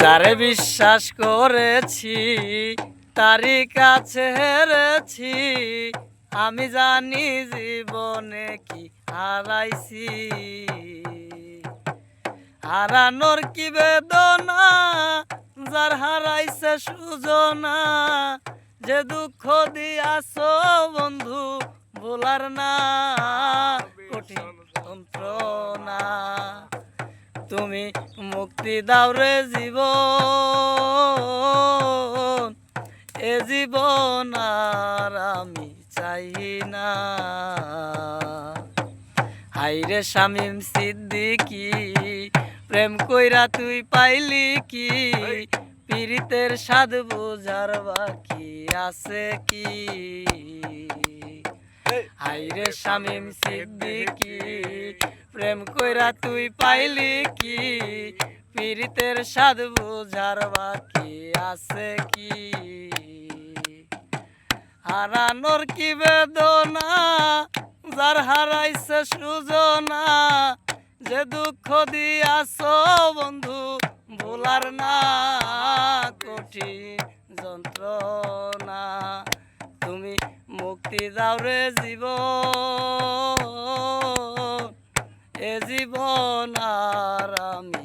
যারে বিশ্বাস করেছি তারই কাছে হেরেছি, আমি জানি জীবনে কি হারাইছি। হারানোর কি বেদনা, যার হারাইছে সুজনা, যে দুঃখ দিয়াছ বন্ধু ভোলার না, কঠিন যন্ত্রণা। তুমি মুক্তি দাও রে জীবন, এ জীবন আর আমি চাই না। হাইরে শামীম সিদ্দিকী, প্রেম কইরা তুই পাইলি কি? পীড়িতের স্বাদ বুঝার বাকি আছে কি? হাইরে শামীম সিদ্দিকী, প্রেম কইরা তুই পাইলি কি? পীড়িতের স্বাদ বুঝার বাকি আছে কি? হারানোর কি বেদনা, যার হারাইছে সুজনা, যে দুঃখ দিয়াছ বন্ধু ভোলার না, কঠিন যন্ত্রণা। তুমি মুক্তি দাও রে জীবন, এ জীবন আর আমি